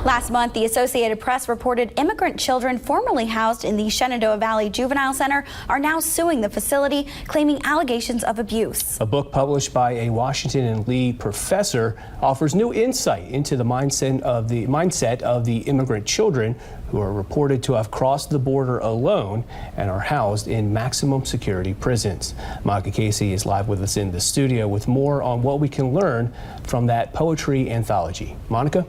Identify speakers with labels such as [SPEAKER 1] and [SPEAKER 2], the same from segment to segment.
[SPEAKER 1] Last month, the Associated Press reported immigrant children formerly housed in the Shenandoah Valley Juvenile Center are now suing the facility, claiming allegations of abuse.
[SPEAKER 2] A book published by a Washington and Lee professor offers new insight into the mindset of the immigrant children who are reported to have crossed the border alone and are housed in maximum security prisons. Monica Casey is live with us in the studio with more on what we can learn from that poetry anthology. Monica?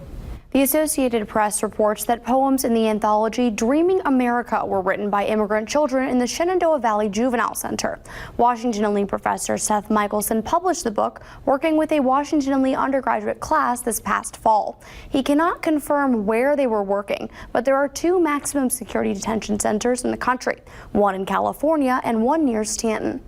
[SPEAKER 3] The Associated Press reports that poems in the anthology Dreaming America were written by immigrant children in the Shenandoah Valley Juvenile Center. Washington and Lee professor Seth Michelson published the book working with a Washington and Lee undergraduate class this past fall. He cannot confirm where they were working, but there are 2 maximum security detention centers in the country, one in California and one near Staunton.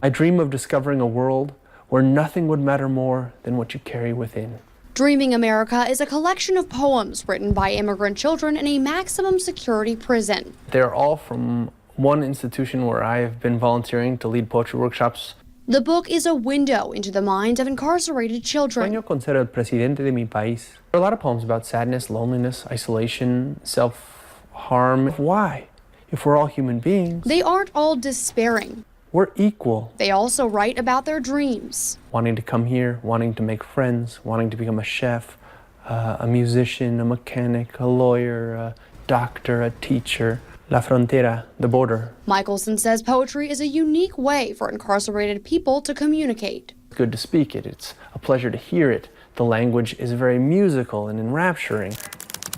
[SPEAKER 4] I dream of discovering a world where nothing would matter more than what you carry within.
[SPEAKER 3] Dreaming America is a collection of poems written by immigrant children in a maximum security prison.
[SPEAKER 4] They're all from one institution where I have been volunteering to lead poetry workshops.
[SPEAKER 3] The book is a window into the minds of incarcerated children.
[SPEAKER 4] Sueño con ser el presidente de mi país. There are a lot of poems about sadness, loneliness, isolation, self-harm. Why? If we're all human beings.
[SPEAKER 3] They aren't all despairing.
[SPEAKER 4] We're equal.
[SPEAKER 3] They also write about their dreams.
[SPEAKER 4] Wanting to come here, wanting to make friends, wanting to become a chef, a musician, a mechanic, a lawyer, a doctor, a teacher. La frontera, the border.
[SPEAKER 3] Michelson says poetry is a unique way for incarcerated people to communicate.
[SPEAKER 4] It's good to speak it. It's a pleasure to hear it. The language is very musical and enrapturing.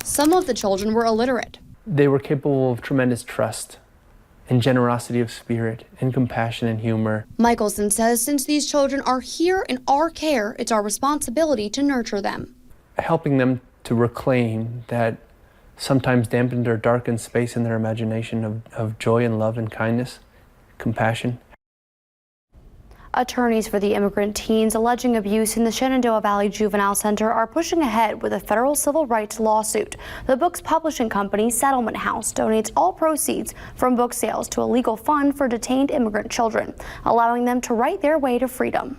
[SPEAKER 3] Some of the children were illiterate.
[SPEAKER 4] They were capable of tremendous trust and generosity of spirit and compassion and humor.
[SPEAKER 3] Michelson says since these children are here in our care, it's our responsibility to nurture them.
[SPEAKER 4] Helping them to reclaim that sometimes dampened or darkened space in their imagination of joy and love and kindness, compassion.
[SPEAKER 3] Attorneys for the immigrant teens alleging abuse in the Shenandoah Valley Juvenile Center are pushing ahead with a federal civil rights lawsuit. The book's publishing company, Settlement House, donates all proceeds from book sales to a legal fund for detained immigrant children, allowing them to write their way to freedom.